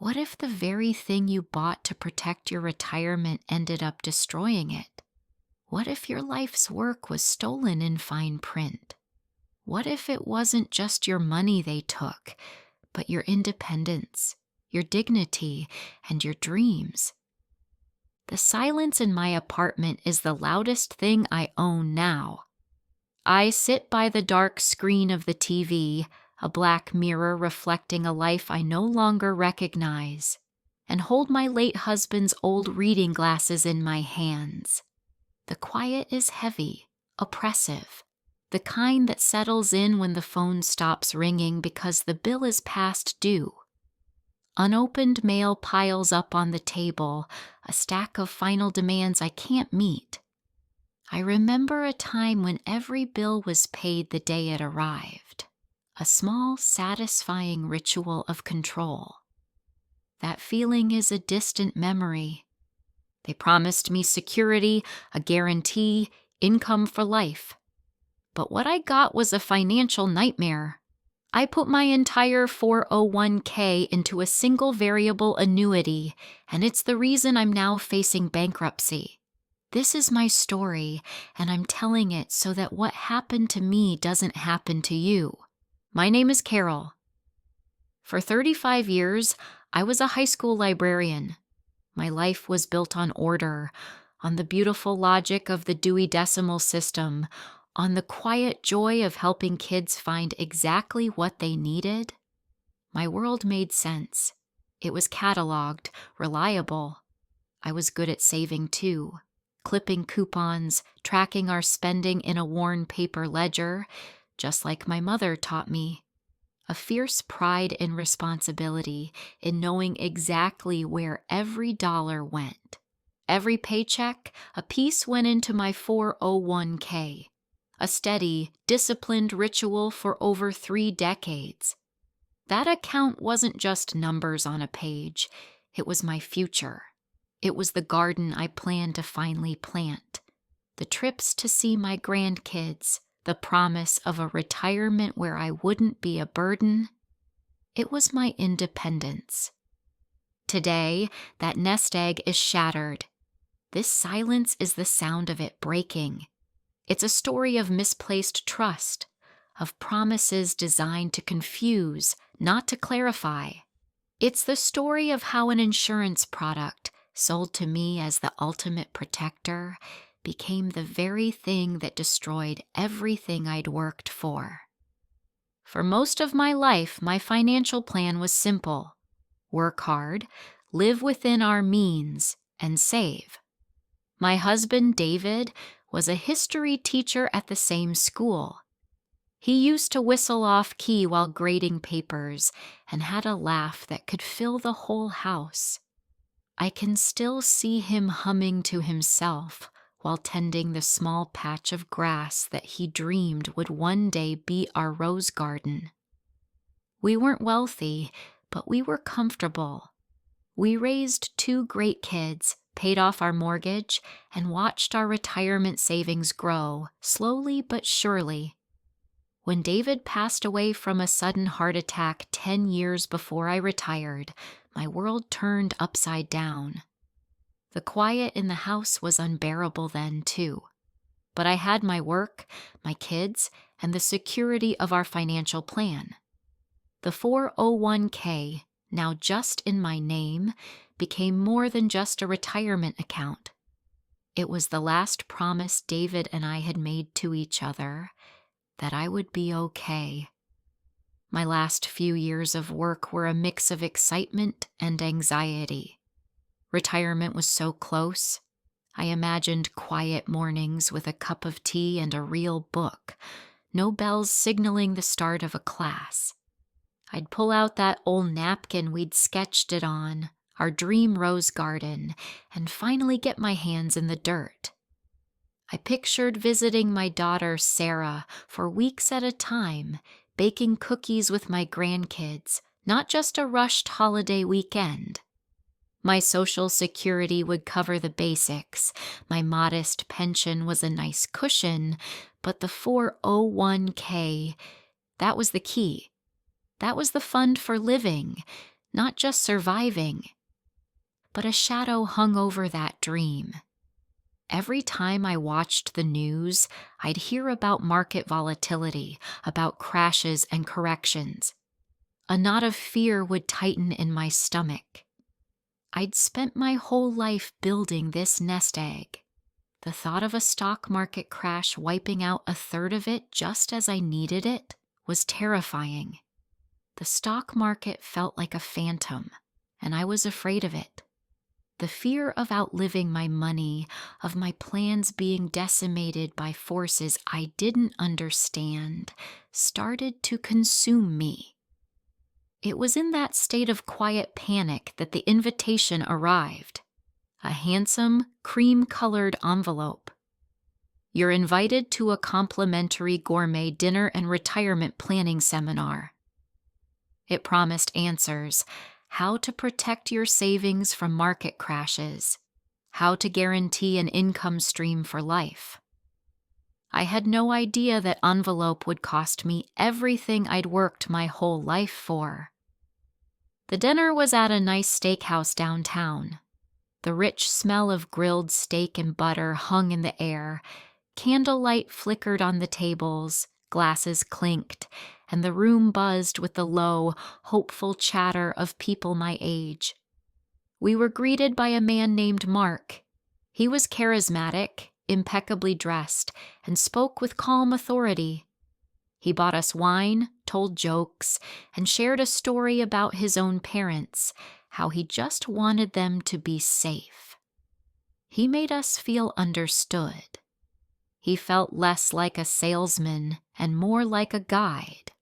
What if the very thing you bought to protect your retirement ended up destroying it? What if your life's work was stolen in fine print? What if it wasn't just your money they took, but your independence, your dignity, and your dreams? The silence in my apartment is the loudest thing I own now. I sit by the dark screen of the TV, a black mirror reflecting a life I no longer recognize, and hold my late husband's old reading glasses in my hands. The quiet is heavy, oppressive, the kind that settles in when the phone stops ringing because the bill is past due. Unopened mail piles up on the table, a stack of final demands I can't meet. I remember a time when every bill was paid the day it arrived, a small, satisfying ritual of control. That feeling is a distant memory. They promised me security, a guarantee, income for life. But what I got was a financial nightmare. I put my entire 401k into a single variable annuity, and it's the reason I'm now facing bankruptcy. This is my story, and I'm telling it so that what happened to me doesn't happen to you. My name is Carol. For 35 years, I was a high school librarian. My life was built on order, on the beautiful logic of the Dewey Decimal System, on the quiet joy of helping kids find exactly what they needed. My world made sense. It was cataloged, reliable. I was good at saving too, clipping coupons, tracking our spending in a worn paper ledger, just like my mother taught me. A fierce pride and responsibility in knowing exactly where every dollar went. Every paycheck, a piece went into my 401k, a steady, disciplined ritual for over 3 decades. That account wasn't just numbers on a page, it was my future. It was the garden I planned to finally plant, the trips to see my grandkids, the promise of a retirement where I wouldn't be a burden. It was my independence. Today, that nest egg is shattered. This silence is the sound of it breaking. It's a story of misplaced trust, of promises designed to confuse, not to clarify. It's the story of how an insurance product, sold to me as the ultimate protector, became the very thing that destroyed everything I'd worked for. For most of my life, my financial plan was simple: work hard, live within our means, and save. My husband, David, was a history teacher at the same school. He used to whistle off-key while grading papers and had a laugh that could fill the whole house. I can still see him humming to himself while tending the small patch of grass that he dreamed would one day be our rose garden. We weren't wealthy, but we were comfortable. We raised 2 great kids, paid off our mortgage, and watched our retirement savings grow, slowly but surely. When David passed away from a sudden heart attack 10 years before I retired, my world turned upside down. The quiet in the house was unbearable then, too. But I had my work, my kids, and the security of our financial plan. The 401k, now just in my name, became more than just a retirement account. It was the last promise David and I had made to each other, that I would be okay. My last few years of work were a mix of excitement and anxiety. Retirement was so close. I imagined quiet mornings with a cup of tea and a real book, no bells signaling the start of a class. I'd pull out that old napkin we'd sketched it on, our dream rose garden, and finally get my hands in the dirt. I pictured visiting my daughter Sarah for weeks at a time, baking cookies with my grandkids, not just a rushed holiday weekend. My Social Security would cover the basics. My modest pension was a nice cushion, but the 401k, that was the key. That was the fund for living, not just surviving. But a shadow hung over that dream. Every time I watched the news, I'd hear about market volatility, about crashes and corrections. A knot of fear would tighten in my stomach. I'd spent my whole life building this nest egg. The thought of a stock market crash wiping out a third of it just as I needed it was terrifying. The stock market felt like a phantom, and I was afraid of it. The fear of outliving my money, of my plans being decimated by forces I didn't understand, started to consume me. It was in that state of quiet panic that the invitation arrived. A handsome, cream-colored envelope. You're invited to a complimentary gourmet dinner and retirement planning seminar. It promised answers: how to protect your savings from market crashes, how to guarantee an income stream for life. I had no idea that envelope would cost me everything I'd worked my whole life for. The dinner was at a nice steakhouse downtown. The rich smell of grilled steak and butter hung in the air. Candlelight flickered on the tables, glasses clinked, and the room buzzed with the low, hopeful chatter of people my age. We were greeted by a man named Mark. He was charismatic, impeccably dressed, and spoke with calm authority. He bought us wine, told jokes, and shared a story about his own parents, how he just wanted them to be safe. He made us feel understood. He felt less like a salesman and more like a guide.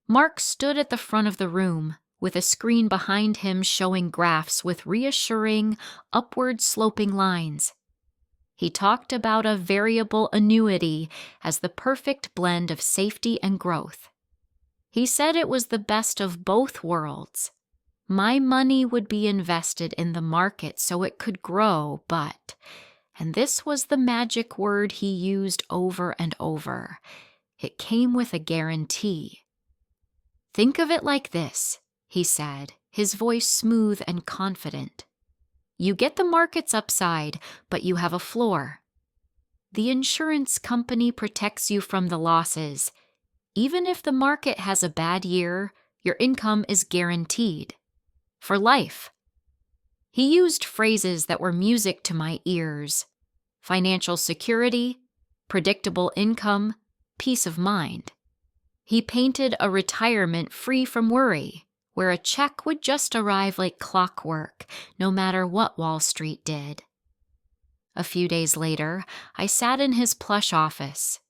Mark stood at the front of the room, with a screen behind him showing graphs with reassuring, upward-sloping lines. He talked about a variable annuity as the perfect blend of safety and growth. He said it was the best of both worlds. My money would be invested in the market so it could grow, but, and this was the magic word he used over and over, it came with a guarantee. Think of it like this, he said, his voice smooth and confident. You get the market's upside, but you have a floor. The insurance company protects you from the losses. Even if the market has a bad year, your income is guaranteed. For life. He used phrases that were music to my ears: financial security, predictable income, peace of mind. He painted a retirement free from worry, where a check would just arrive like clockwork, no matter what Wall Street did. A few days later, I sat in his plush office.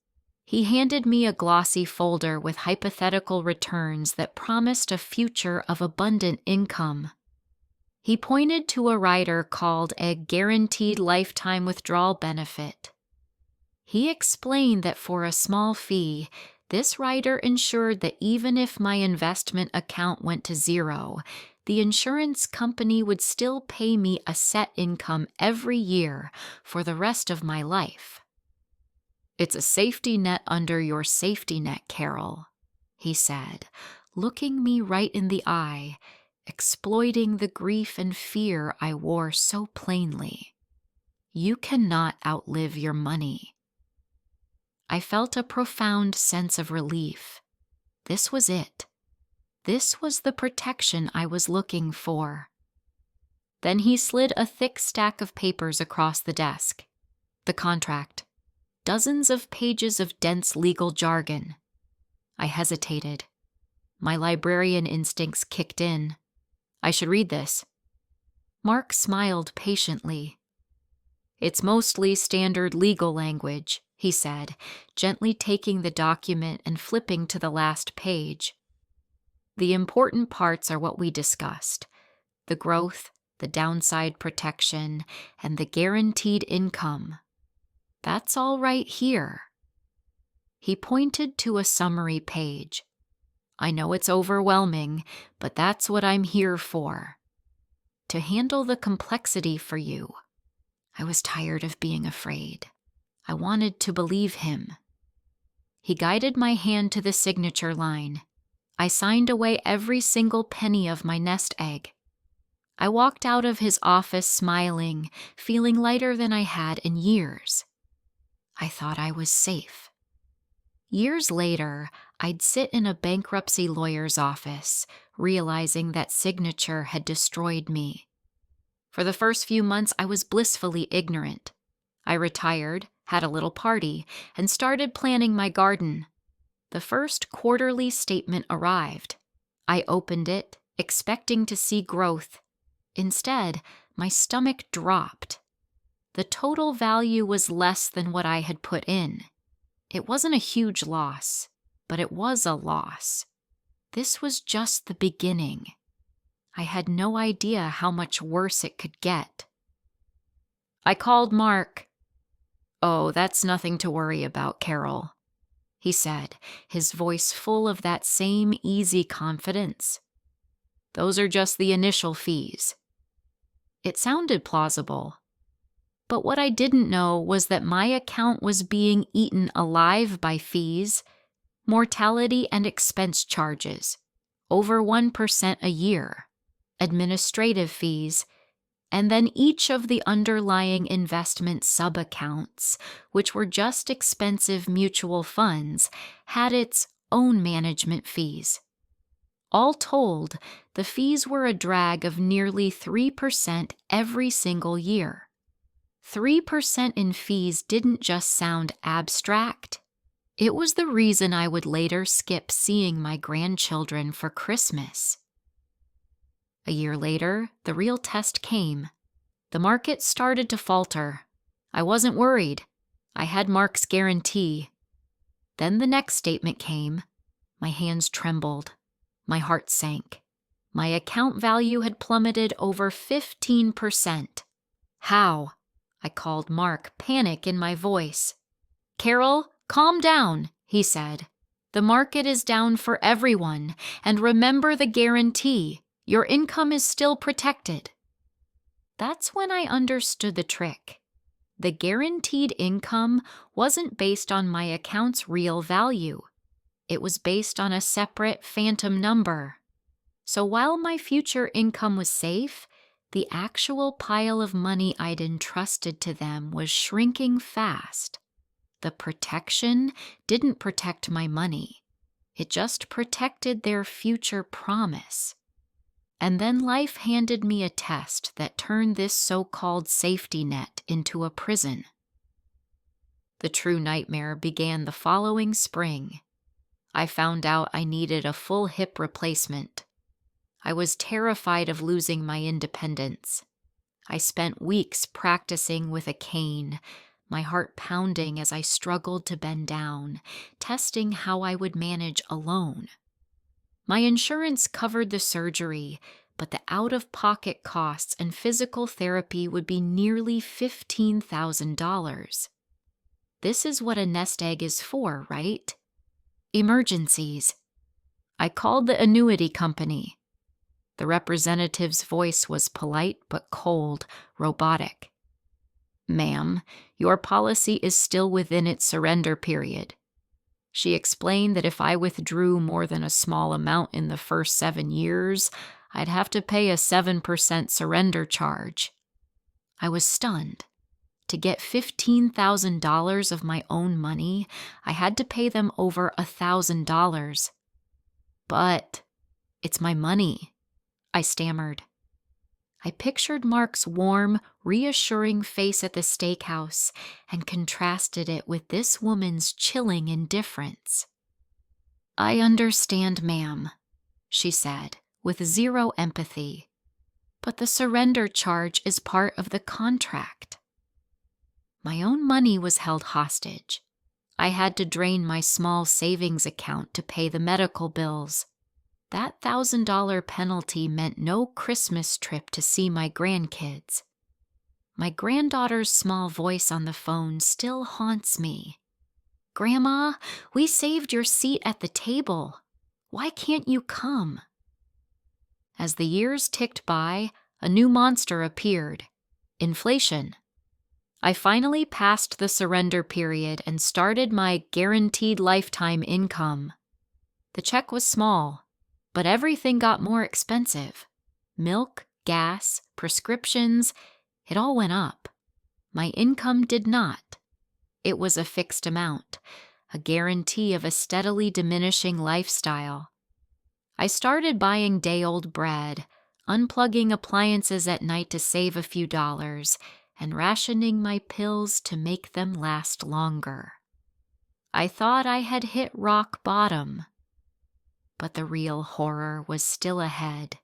He handed me a glossy folder with hypothetical returns that promised a future of abundant income. He pointed to a rider called a guaranteed lifetime withdrawal benefit. He explained that for a small fee, this rider ensured that even if my investment account went to zero, the insurance company would still pay me a set income every year for the rest of my life. It's a safety net under your safety net, Carol, he said, looking me right in the eye, exploiting the grief and fear I wore so plainly. You cannot outlive your money. I felt a profound sense of relief. This was it. This was the protection I was looking for. Then he slid a thick stack of papers across the desk. The contract. Dozens of pages of dense legal jargon. I hesitated. My librarian instincts kicked in. I should read this. Mark smiled patiently. It's mostly standard legal language, he said, gently taking the document and flipping to the last page. The important parts are what we discussed: the growth, the downside protection, and the guaranteed income. That's all right here. He pointed to a summary page. I know it's overwhelming, but that's what I'm here for. To handle the complexity for you. I was tired of being afraid. I wanted to believe him. He guided my hand to the signature line. I signed away every single penny of my nest egg. I walked out of his office smiling, feeling lighter than I had in years. I thought I was safe. Years later, I'd sit in a bankruptcy lawyer's office, realizing that signature had destroyed me. For the first few months, I was blissfully ignorant. I retired, had a little party, and started planning my garden. The first quarterly statement arrived. I opened it, expecting to see growth. Instead, my stomach dropped. The total value was less than what I had put in. It wasn't a huge loss, but it was a loss. This was just the beginning. I had no idea how much worse it could get. I called Mark. "Oh, that's nothing to worry about, Carol," he said, his voice full of that same easy confidence. "Those are just the initial fees." It sounded plausible. But what I didn't know was that my account was being eaten alive by fees, mortality and expense charges, over 1% a year, administrative fees, and then each of the underlying investment sub-accounts, which were just expensive mutual funds, had its own management fees. All told, the fees were a drag of nearly 3% every single year. 3% in fees didn't just sound abstract. It was the reason I would later skip seeing my grandchildren for Christmas. A year later, the real test came. The market started to falter. I wasn't worried. I had Mark's guarantee. Then the next statement came. My hands trembled. My heart sank. My account value had plummeted over 15%. "How?" I called Mark, panic in my voice. "Carol, calm down," he said. "The market is down for everyone, and remember the guarantee. Your income is still protected." That's when I understood the trick. The guaranteed income wasn't based on my account's real value. It was based on a separate phantom number. So while my future income was safe, the actual pile of money I'd entrusted to them was shrinking fast. The protection didn't protect my money. It just protected their future promise. And then life handed me a test that turned this so-called safety net into a prison. The true nightmare began the following spring. I found out I needed a full hip replacement. I was terrified of losing my independence. I spent weeks practicing with a cane, my heart pounding as I struggled to bend down, testing how I would manage alone. My insurance covered the surgery, but the out-of-pocket costs and physical therapy would be nearly $15,000. This is what a nest egg is for, right? Emergencies. I called the annuity company. The representative's voice was polite but cold, robotic. "Ma'am, your policy is still within its surrender period." She explained that if I withdrew more than a small amount in the first 7 years, I'd have to pay a 7% surrender charge. I was stunned. To get $15,000 of my own money, I had to pay them over $1,000. "But it's my money," I stammered. I pictured Mark's warm, reassuring face at the steakhouse and contrasted it with this woman's chilling indifference. "I understand, ma'am," she said, with zero empathy. "But the surrender charge is part of the contract." My own money was held hostage. I had to drain my small savings account to pay the medical bills. That $1,000 penalty meant no Christmas trip to see my grandkids. My granddaughter's small voice on the phone still haunts me. "Grandma, we saved your seat at the table. Why can't you come?" As the years ticked by, a new monster appeared: inflation. I finally passed the surrender period and started my guaranteed lifetime income. The check was small, But everything got more expensive. Milk, gas, prescriptions, it all went up. My income did not. It was a fixed amount, a guarantee of a steadily diminishing lifestyle. I started buying day-old bread, unplugging appliances at night to save a few dollars, and rationing my pills to make them last longer. I thought I had hit rock bottom, but the real horror was still ahead.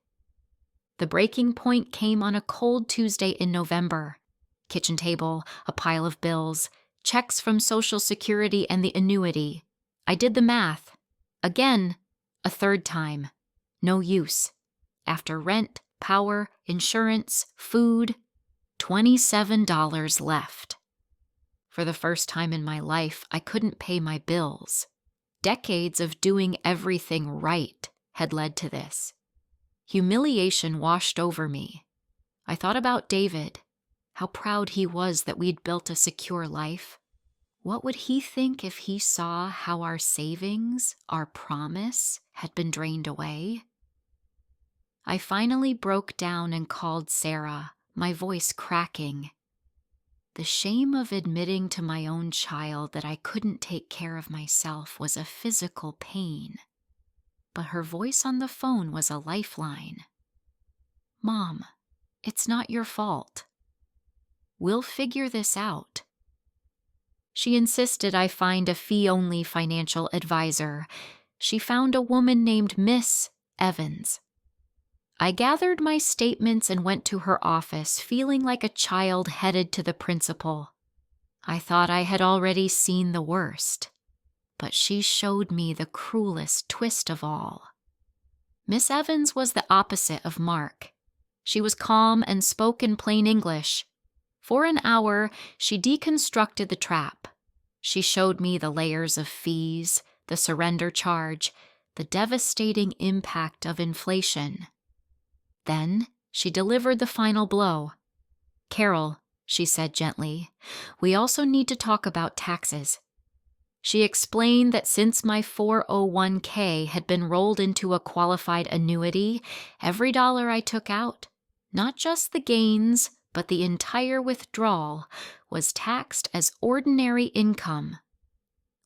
The breaking point came on a cold Tuesday in November. Kitchen table, a pile of bills, checks from Social Security and the annuity. I did the math. Again, a third time. No use. After rent, power, insurance, food, $27 left. For the first time in my life, I couldn't pay my bills. Decades of doing everything right had led to this. Humiliation washed over me. I thought about David, how proud he was that we'd built a secure life. What would he think if he saw how our savings, our promise, had been drained away? I finally broke down and called Sarah, my voice cracking. The shame of admitting to my own child that I couldn't take care of myself was a physical pain. But her voice on the phone was a lifeline. "Mom, it's not your fault. We'll figure this out." She insisted I find a fee-only financial advisor. She found a woman named Miss Evans. I gathered my statements and went to her office, feeling like a child headed to the principal. I thought I had already seen the worst, but she showed me the cruelest twist of all. Miss Evans was the opposite of Mark. She was calm and spoke in plain English. For an hour, she deconstructed the trap. She showed me the layers of fees, the surrender charge, the devastating impact of inflation. Then she delivered the final blow. "Carol," she said gently, "we also need to talk about taxes." She explained that since my 401k had been rolled into a qualified annuity, every dollar I took out, not just the gains, but the entire withdrawal, was taxed as ordinary income.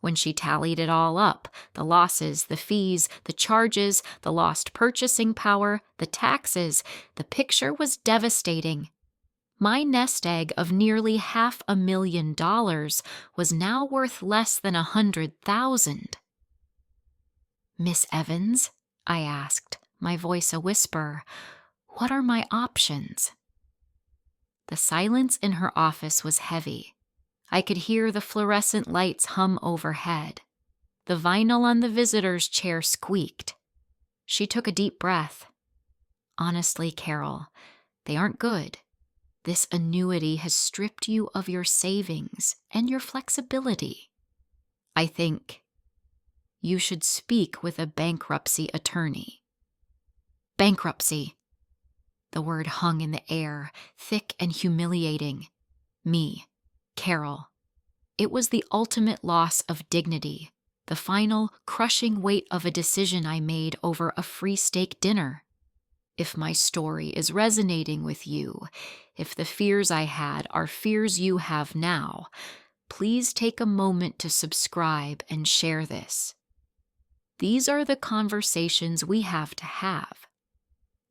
When she tallied it all up, the losses, the fees, the charges, the lost purchasing power, the taxes, the picture was devastating. My nest egg of nearly $500,000 was now worth less than $100,000. "Miss Evans," I asked, my voice a whisper, "what are my options?" The silence in her office was heavy. I could hear the fluorescent lights hum overhead. The vinyl on the visitor's chair squeaked. She took a deep breath. "Honestly, Carol, they aren't good. This annuity has stripped you of your savings and your flexibility. I think you should speak with a bankruptcy attorney." Bankruptcy. The word hung in the air, thick and humiliating. Me, Carol. It was the ultimate loss of dignity, the final, crushing weight of a decision I made over a free steak dinner. If my story is resonating with you, if the fears I had are fears you have now, please take a moment to subscribe and share this. These are the conversations we have to have.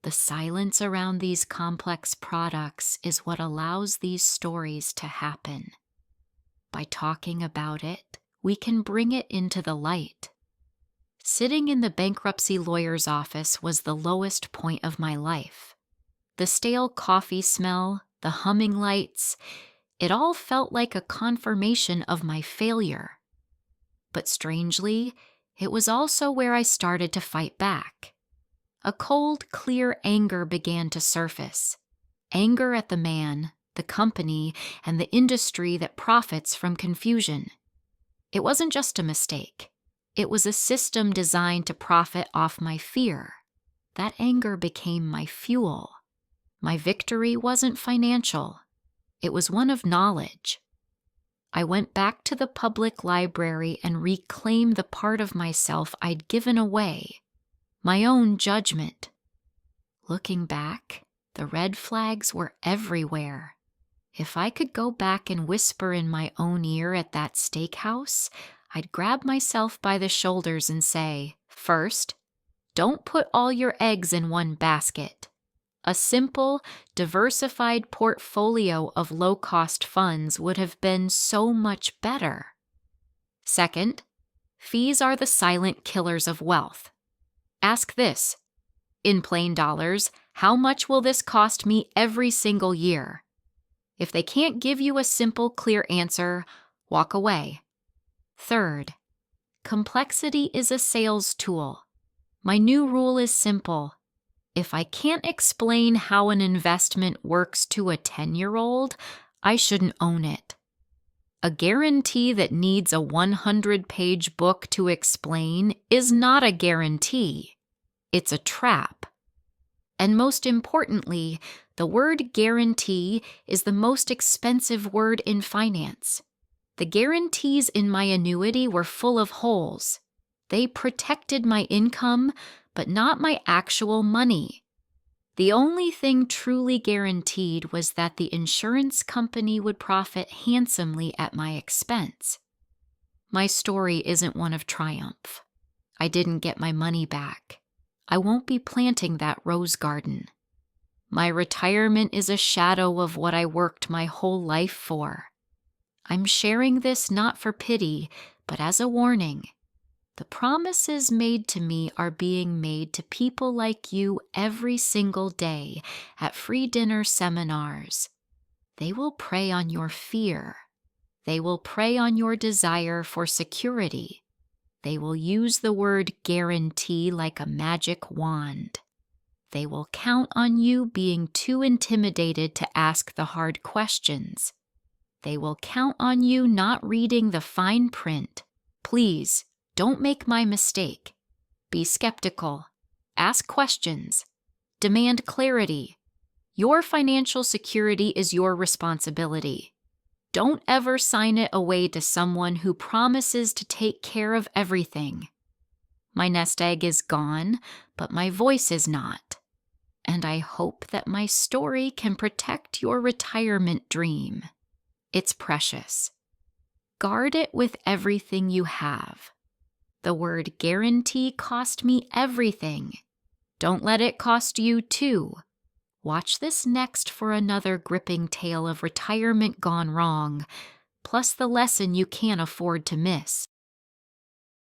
The silence around these complex products is what allows these stories to happen. By talking about it, we can bring it into the light. Sitting in the bankruptcy lawyer's office was the lowest point of my life. The stale coffee smell, the humming lights, it all felt like a confirmation of my failure. But strangely, it was also where I started to fight back. A cold, clear anger began to surface. Anger at the man, the company, and the industry that profits from confusion. It wasn't just a mistake. It was a system designed to profit off my fear. That anger became my fuel. My victory wasn't financial. It was one of knowledge. I went back to the public library and reclaimed the part of myself I'd given away. my own judgment. Looking back, the red flags were everywhere. If I could go back and whisper in my own ear at that steakhouse, I'd grab myself by the shoulders and say, first, don't put all your eggs in one basket. A simple, diversified portfolio of low-cost funds would have been so much better. Second, fees are the silent killers of wealth. Ask this. In plain dollars, how much will this cost me every single year? If they can't give you a simple, clear answer, walk away. Third, complexity is a sales tool. My new rule is simple. If I can't explain how an investment works to a 10-year-old, I shouldn't own it. A guarantee that needs a 100-page book to explain is not a guarantee. It's a trap. And most importantly, the word guarantee is the most expensive word in finance. The guarantees in my annuity were full of holes. They protected my income, but not my actual money. The only thing truly guaranteed was that the insurance company would profit handsomely at my expense. My story isn't one of triumph. I didn't get my money back. I won't be planting that rose garden. My retirement is a shadow of what I worked my whole life for. I'm sharing this not for pity, but as a warning. The promises made to me are being made to people like you every single day at free dinner seminars. They will prey on your fear. They will prey on your desire for security. They will use the word guarantee like a magic wand. They will count on you being too intimidated to ask the hard questions. They will count on you not reading the fine print. Please, don't make my mistake. Be skeptical. Ask questions. Demand clarity. Your financial security is your responsibility. Don't ever sign it away to someone who promises to take care of everything. My nest egg is gone, but my voice is not. And I hope that my story can protect your retirement dream. It's precious. Guard it with everything you have. The word guarantee cost me everything. Don't let it cost you too. Watch this next for another gripping tale of retirement gone wrong, plus the lesson you can't afford to miss.